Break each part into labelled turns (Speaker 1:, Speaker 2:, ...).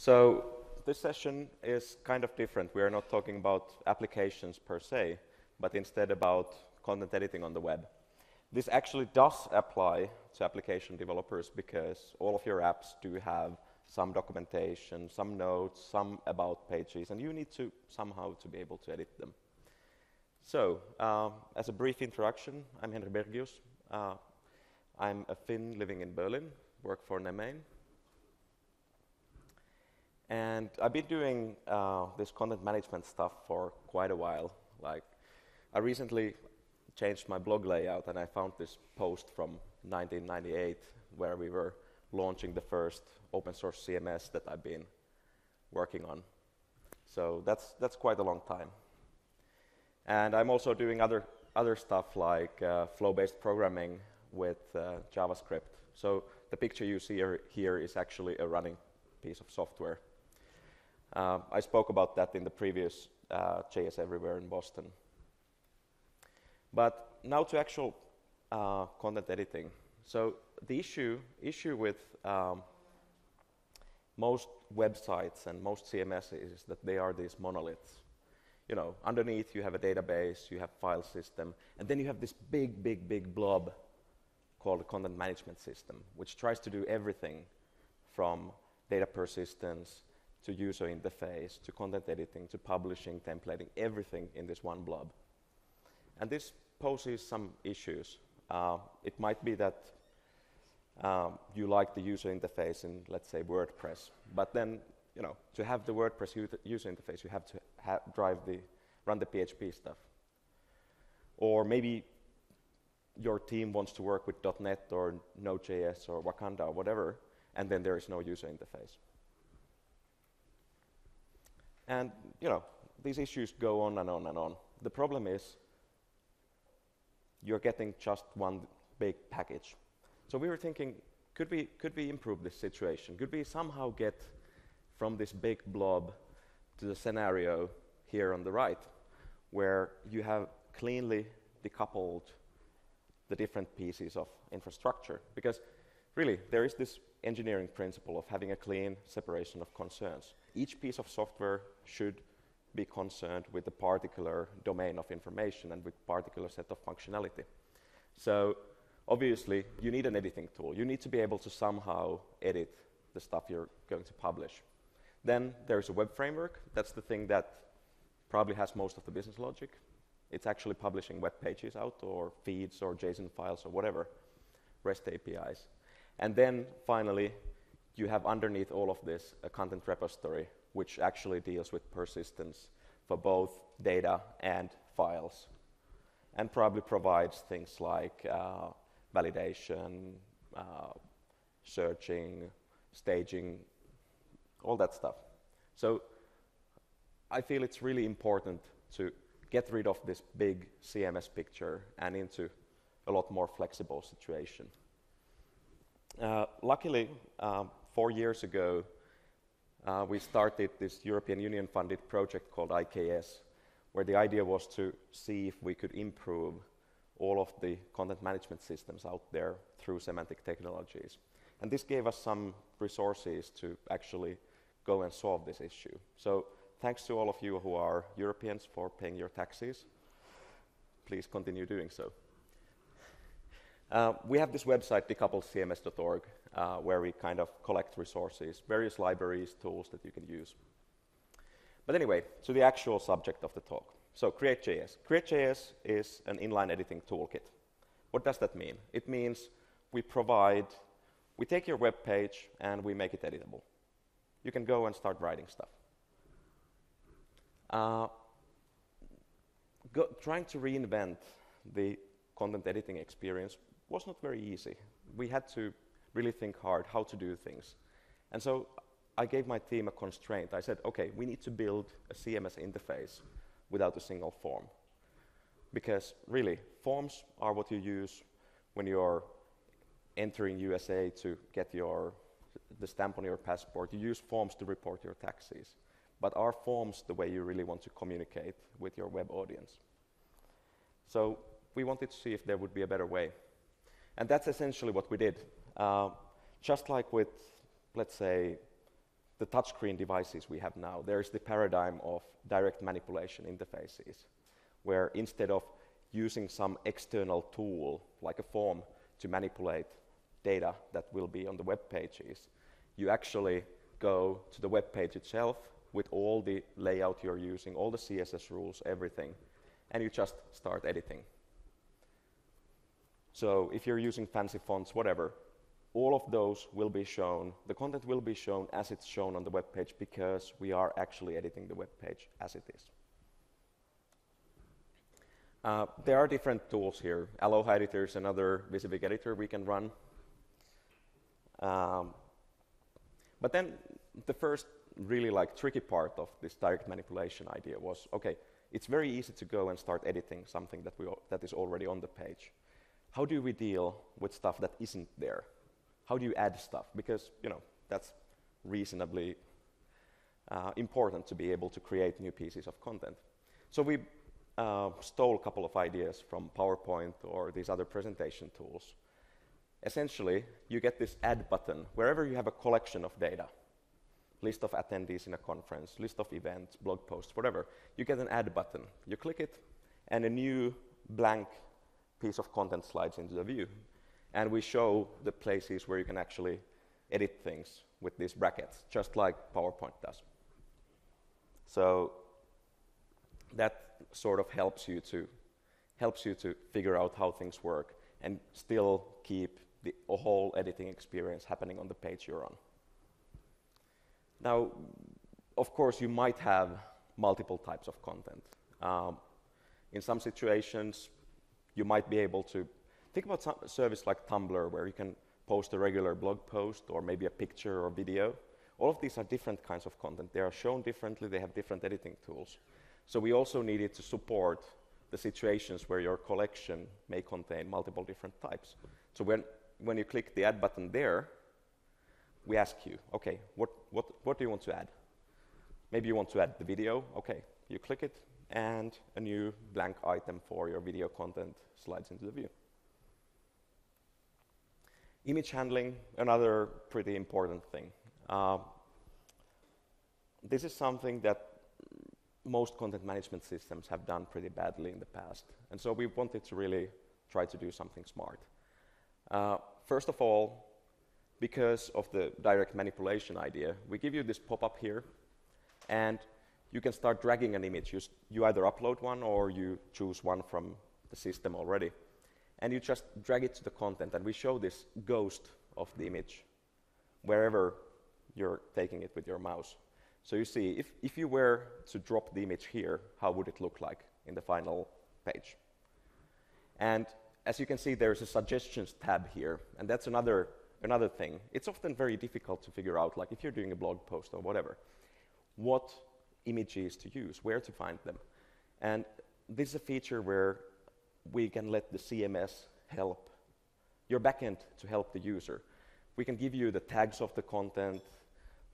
Speaker 1: So this session is kind of different. We are not talking about applications per se, but instead about content editing on the web. This actually does apply to application developers because all of your apps do have some documentation, some notes, some about pages, and you need to somehow to be able to edit them. So, as a brief introduction, I'm Henri Bergius. I'm a Finn living in Berlin, work for Nemain. And I've been doing this content management stuff for quite a while. Like, I recently changed my blog layout and I found this post from 1998 where we were launching the first open source CMS that I've been working on. So that's quite a long time. And I'm also doing other stuff like flow-based programming with JavaScript. So the picture you see here is actually a running piece of software. I spoke about that in the previous JS.everywhere in Boston. But now to actual content editing. So the issue with most websites and most CMSs is that they are these monoliths. You know, underneath you have a database, you have file system, and then you have this big blob called a content management system, which tries to do everything from data persistence to user interface, to content editing, to publishing, templating, everything in this one blob. And this poses some issues. It might be that you like the user interface in, let's say, WordPress, but then, you know, to have the WordPress user interface, you have to run the PHP stuff. Or maybe your team wants to work with .NET or Node.js or Wakanda or whatever, and then there is no user interface. And, you know, these issues go on and on and on. The problem is you're getting just one big package. So we were thinking, could we improve this situation? Could we somehow get from this big blob to the scenario here on the right, where you have cleanly decoupled the different pieces of infrastructure? Because really, there is this engineering principle of having a clean separation of concerns. Each piece of software should be concerned with a particular domain of information and with particular set of functionality. So obviously, you need an editing tool. You need to be able to somehow edit the stuff you're going to publish. Then there's a web framework. That's the thing that probably has most of the business logic. It's actually publishing web pages out or feeds or JSON files or whatever, REST APIs. And then finally, you have underneath all of this a content repository, which actually deals with persistence for both data and files, and probably provides things like validation, searching, staging, all that stuff. So I feel it's really important to get rid of this big CMS picture and into a lot more flexible situation. Luckily, 4 years ago, we started this European Union funded project called IKS, where the idea was to see if we could improve all of the content management systems out there through semantic technologies. And this gave us some resources to actually go and solve this issue. So thanks to all of you who are Europeans for paying your taxes. Please continue doing so. We have this website, decoupledcms.org, where we kind of collect resources, various libraries, tools that you can use. But anyway, to the actual subject of the talk. So Create.JS. Create.JS is an inline editing toolkit. What does that mean? It means we take your web page and we make it editable. You can go and start writing stuff. Trying to reinvent the content editing experience was not very easy. We had to really think hard how to do things. And so I gave my team a constraint. I said, okay, we need to build a CMS interface without a single form. Because really, forms are what you use when you're entering USA to get the stamp on your passport. You use forms to report your taxes. But are forms the way you really want to communicate with your web audience? So we wanted to see if there would be a better way. And that's essentially what we did. Just like with, let's say, the touchscreen devices we have now, there's the paradigm of direct manipulation interfaces, where instead of using some external tool, like a form, to manipulate data that will be on the web pages, you actually go to the web page itself with all the layout you're using, all the CSS rules, everything, and you just start editing. So if you're using fancy fonts, whatever, all of those will be shown, the content will be shown as it's shown on the web page because we are actually editing the web page as it is. There are different tools here. Aloha Editor is another Visivik editor we can run. But then the first really tricky part of this direct manipulation idea was, okay, it's very easy to go and start editing something that is already on the page. How do we deal with stuff that isn't there? How do you add stuff? Because, that's reasonably important to be able to create new pieces of content. So we stole a couple of ideas from PowerPoint or these other presentation tools. Essentially, you get this add button wherever you have a collection of data, list of attendees in a conference, list of events, blog posts, whatever. You get an add button. You click it, and a new blank piece of content slides into the view. And we show the places where you can actually edit things with these brackets, just like PowerPoint does. So that sort of helps you to figure out how things work and still keep the whole editing experience happening on the page you're on. Now, of course, you might have multiple types of content. In some situations, you might be able to think about a service like Tumblr, where you can post a regular blog post or maybe a picture or video. All of these are different kinds of content. They are shown differently. They have different editing tools. So we also needed to support the situations where your collection may contain multiple different types. So when you click the add button there, we ask you, okay, what do you want to add? Maybe you want to add the video. Okay, you click it, and a new blank item for your video content slides into the view. Image handling, another pretty important thing. This is something that most content management systems have done pretty badly in the past. And so we wanted to really try to do something smart. First of all, because of the direct manipulation idea, we give you this pop-up here, and you can start dragging an image. You either upload one or you choose one from the system already. And you just drag it to the content, and we show this ghost of the image wherever you're taking it with your mouse. So you see, if you were to drop the image here, how would it look like in the final page? And as you can see, there's a suggestions tab here, and that's another thing. It's often very difficult to figure out, like if you're doing a blog post or whatever, what images to use, where to find them. And this is a feature where we can let the CMS help your backend to help the user. We can give you the tags of the content,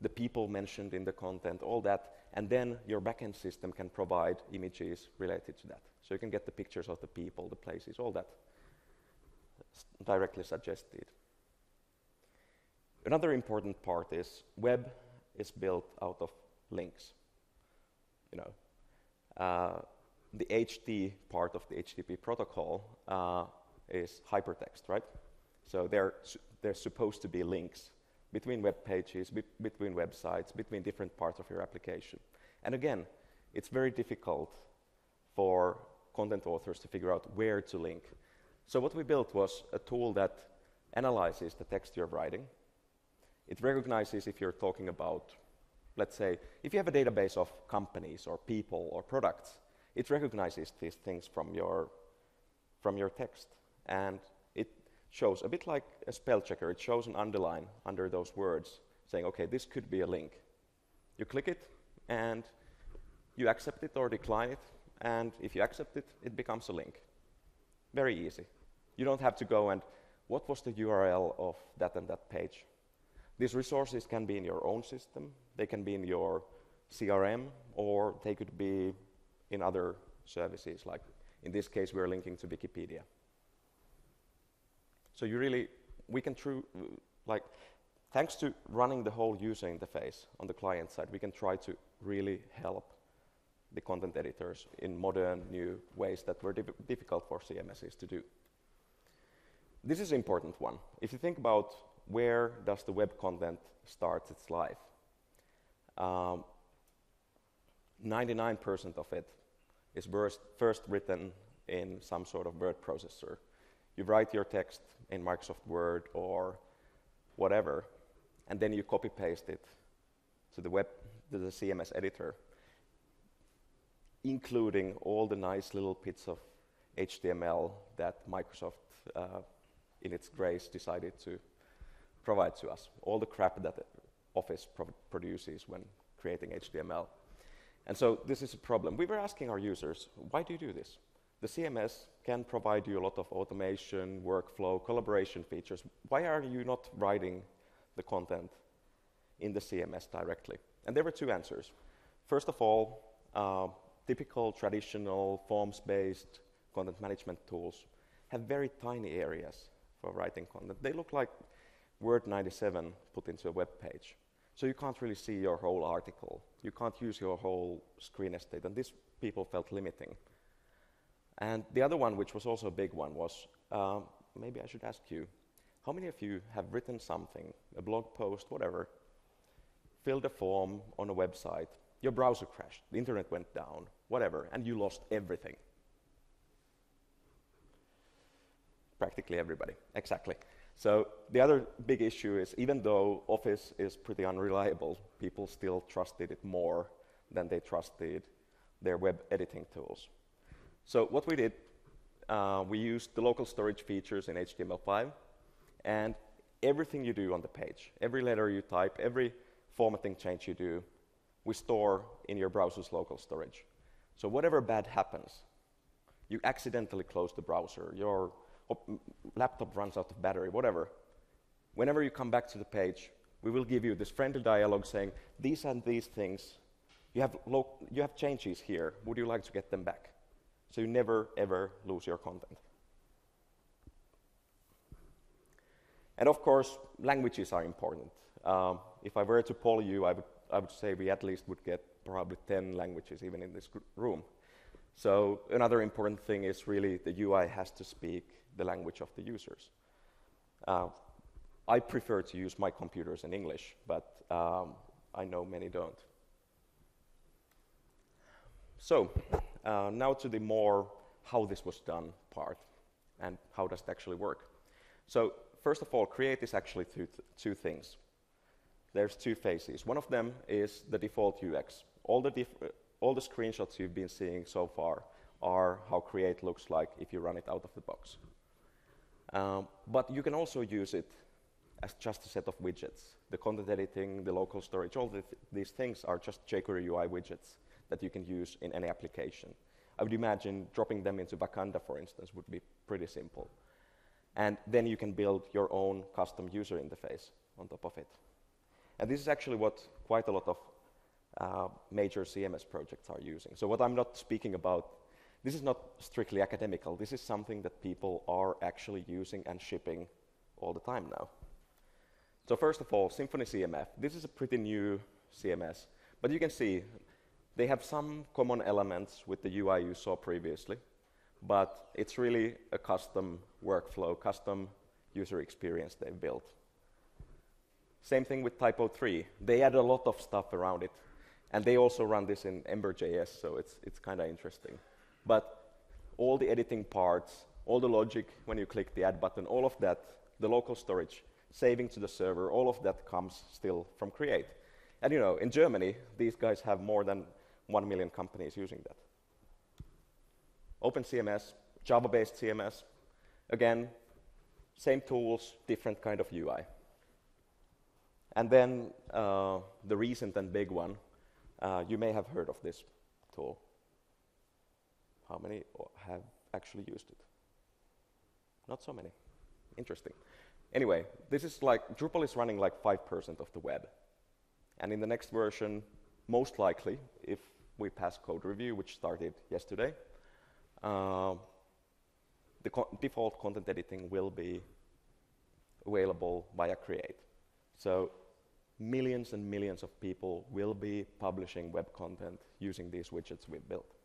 Speaker 1: the people mentioned in the content, all that, and then your backend system can provide images related to that. So you can get the pictures of the people, the places, all that directly suggested. Another important part is web is built out of links. The HT part of the HTTP protocol is hypertext, right? So there's supposed to be links between web pages, between websites, between different parts of your application. And again, it's very difficult for content authors to figure out where to link. So what we built was a tool that analyzes the text you're writing. It recognizes if you're talking about, let's say, if you have a database of companies or people or products, it recognizes these things from your text. And it shows, a bit like a spell checker, it shows an underline under those words saying, okay, this could be a link. You click it, and you accept it or decline it, and if you accept it, it becomes a link. Very easy. You don't have to go and, what was the URL of that and that page? These resources can be in your own system, they can be in your CRM, or they could be in other services, like in this case, we're linking to Wikipedia. So we can thanks to running the whole user interface on the client side, we can try to really help the content editors in modern, new ways that were difficult for CMSs to do. This is an important one. If you think about where does the web content start its life, 99% of it is first written in some sort of word processor. You write your text in Microsoft Word or whatever, and then you copy-paste it to the CMS editor, including all the nice little bits of HTML that Microsoft, in its grace, decided to provide to us. All the crap that Office produces when creating HTML. And so this is a problem. We were asking our users, why do you do this? The CMS can provide you a lot of automation, workflow, collaboration features. Why are you not writing the content in the CMS directly? And there were two answers. First of all, typical traditional forms-based content management tools have very tiny areas for writing content. They look like Word 97 put into a web page. So you can't really see your whole article. You can't use your whole screen estate, and this people felt limiting. And the other one, which was also a big one, was, maybe I should ask you, how many of you have written something, a blog post, whatever, filled a form on a website, your browser crashed, the internet went down, whatever, and you lost everything? Practically everybody, exactly. So the other big issue is, even though Office is pretty unreliable, people still trusted it more than they trusted their web editing tools. So what we did, we used the local storage features in HTML5, and everything you do on the page, every letter you type, every formatting change you do, we store in your browser's local storage. So whatever bad happens, you accidentally close the browser, your laptop runs out of battery, whatever. Whenever you come back to the page, we will give you this friendly dialogue saying, these and these things, you have changes here, would you like to get them back? So you never, ever lose your content. And of course, languages are important. If I were to poll you, I would say we at least would get probably 10 languages even in this room. So another important thing is really the UI has to speak the language of the users. I prefer to use my computers in English, but I know many don't. So now to the more how this was done part and how does it actually work. So first of all, Create is actually two things. There's two phases. One of them is the default UX. All the screenshots you've been seeing so far are how Create looks like if you run it out of the box. But you can also use it as just a set of widgets. The content editing, the local storage, all these things are just jQuery UI widgets that you can use in any application. I would imagine dropping them into Wakanda, for instance, would be pretty simple. And then you can build your own custom user interface on top of it. And this is actually what quite a lot of major CMS projects are using. So what I'm not speaking about, this is not strictly academical. This is something that people are actually using and shipping all the time now. So first of all, Symfony CMF. This is a pretty new CMS, but you can see they have some common elements with the UI you saw previously, but it's really a custom workflow, custom user experience they've built. Same thing with TYPO3. They add a lot of stuff around it, and they also run this in Ember.js, so it's kind of interesting. But all the editing parts, all the logic when you click the add button, all of that, the local storage, saving to the server, all of that comes still from Create. And you know, in Germany, these guys have more than 1 million companies using that. OpenCms, Java-based CMS, again, same tools, different kind of UI. And then the recent and big one, you may have heard of this tool. How many have actually used it? Not so many. Interesting. Anyway, this is like, Drupal is running like 5% of the web. And in the next version, most likely, if we pass code review, which started yesterday, the default content editing will be available via Create. So millions and millions of people will be publishing web content using these widgets we've built.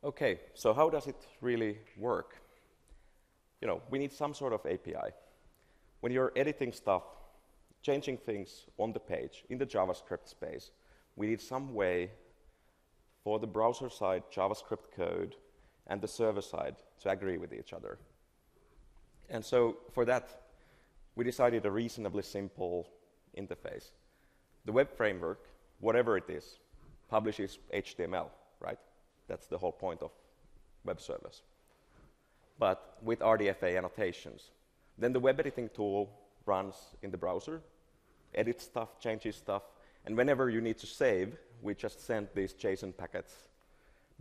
Speaker 1: Okay, so how does it really work? You know, we need some sort of API. When you're editing stuff, changing things on the page, in the JavaScript space, we need some way for the browser side JavaScript code and the server side to agree with each other. And so for that, we decided a reasonably simple interface. The web framework, whatever it is, publishes HTML, right? That's the whole point of web servers. But with RDFa annotations. Then the web editing tool runs in the browser, edits stuff, changes stuff, and whenever you need to save, we just send these JSON packets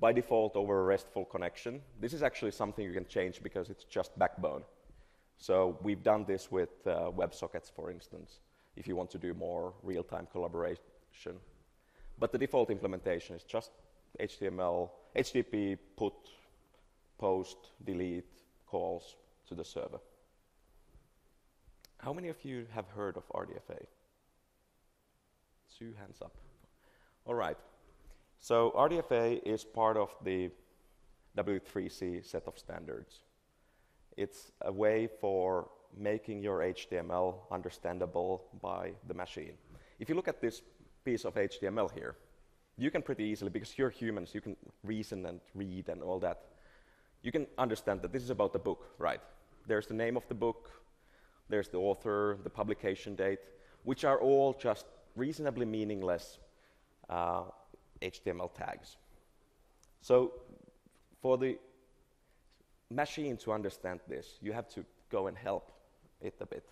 Speaker 1: by default over a RESTful connection. This is actually something you can change because it's just backbone. So we've done this with WebSockets, for instance, if you want to do more real-time collaboration. But the default implementation is just HTML, HTTP, put, post, delete, calls to the server. How many of you have heard of RDFa? 2 hands up. All right. So RDFa is part of the W3C set of standards. It's a way for making your HTML understandable by the machine. If you look at this piece of HTML here, you can pretty easily, because you're humans, you can reason and read and all that. You can understand that this is about the book, right? There's the name of the book, there's the author, the publication date, which are all just reasonably meaningless HTML tags. So for the machine to understand this, you have to go and help it a bit.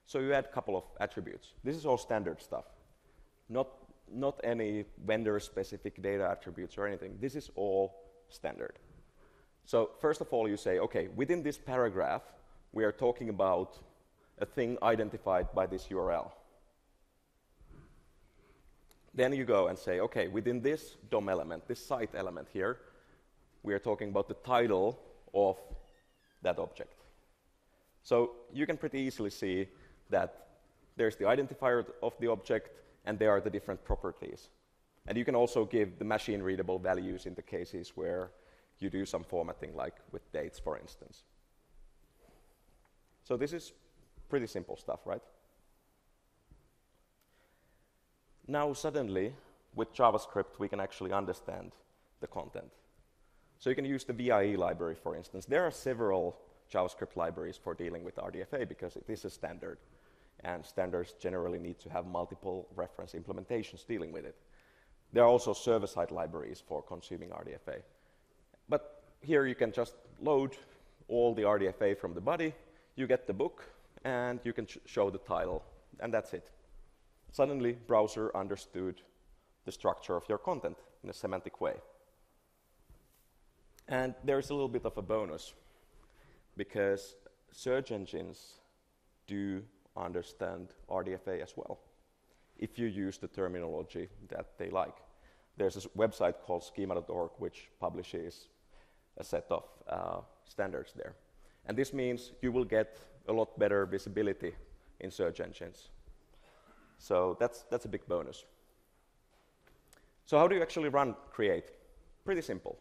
Speaker 1: So you add a couple of attributes. This is all standard stuff, not any vendor-specific data attributes or anything. This is all standard. So first of all, you say, okay, within this paragraph, we are talking about a thing identified by this URL. Then you go and say, okay, within this DOM element, this site element here, we are talking about the title of that object. So you can pretty easily see that there's the identifier of the object, and there are the different properties. And you can also give the machine-readable values in the cases where you do some formatting, like with dates, for instance. So this is pretty simple stuff, right? Now suddenly, with JavaScript, we can actually understand the content. So you can use the VIE library, for instance. There are several JavaScript libraries for dealing with RDFa because it is a standard, and standards generally need to have multiple reference implementations dealing with it. There are also server-side libraries for consuming RDFa. But here you can just load all the RDFa from the body, you get the book, and you can show the title, and that's it. Suddenly, browser understood the structure of your content in a semantic way. And there's a little bit of a bonus, because search engines do understand RDFa as well, if you use the terminology that they like. There's a website called schema.org which publishes a set of standards there. And this means you will get a lot better visibility in search engines. So that's a big bonus. So how do you actually run Create? Pretty simple.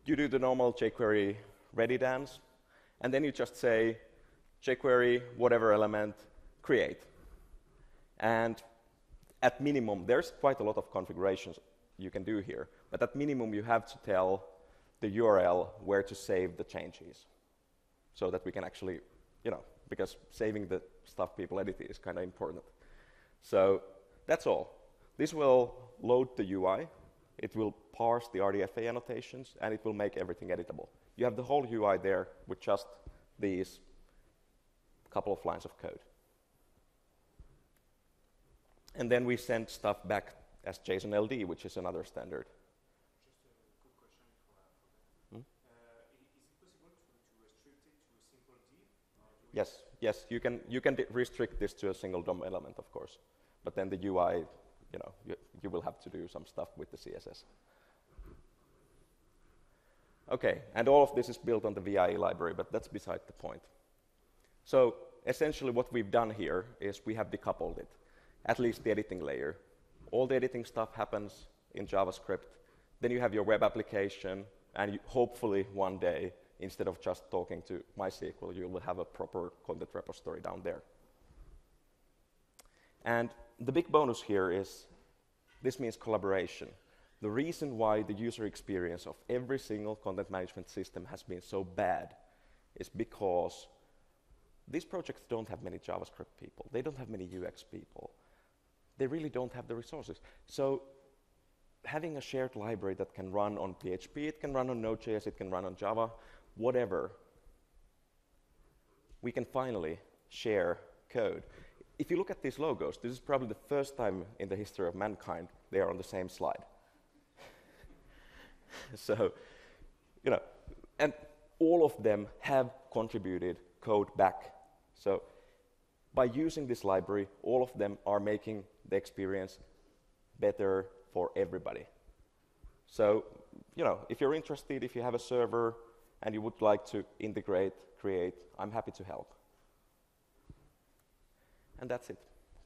Speaker 1: You do the normal jQuery ready dance, and then you just say jQuery, whatever element, create. And at minimum, there's quite a lot of configurations you can do here, but at minimum you have to tell the URL where to save the changes so that we can actually, because saving the stuff people edit is kind of important. So that's all. This will load the UI, it will parse the RDFa annotations, and it will make everything editable. You have the whole UI there with just these couple of lines of code. And then we send stuff back as JSON-LD, which is another standard.
Speaker 2: Just a quick question for that. Is it possible to restrict it to a simple div?
Speaker 1: Yes, you can restrict this to a single DOM element, of course. But then the UI, you will have to do some stuff with the CSS. Okay, and all of this is built on the VIE library, but that's beside the point. So essentially what we've done here is we have decoupled it, at least the editing layer. All the editing stuff happens in JavaScript. Then you have your web application, and hopefully one day, instead of just talking to MySQL, you will have a proper content repository down there. And the big bonus here is this means collaboration. The reason why the user experience of every single content management system has been so bad is because these projects don't have many JavaScript people. They don't have many UX people. They really don't have the resources. So having a shared library that can run on PHP, it can run on Node.js, it can run on Java, whatever, we can finally share code. If you look at these logos, this is probably the first time in the history of mankind they are on the same slide. So, you know, and all of them have contributed code back. So by using this library, all of them are making the experience better for everybody. So, you know, if you're interested, if you have a server and you would like to integrate, create, I'm happy to help. And that's it.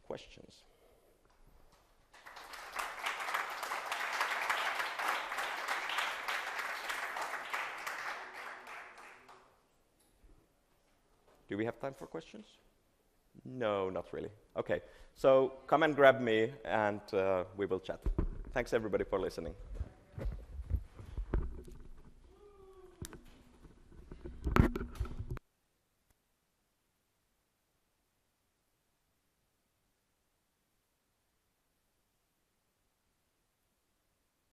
Speaker 1: Questions? Do we have time for questions? No, not really. Okay, so come and grab me and we will chat. Thanks everybody for listening.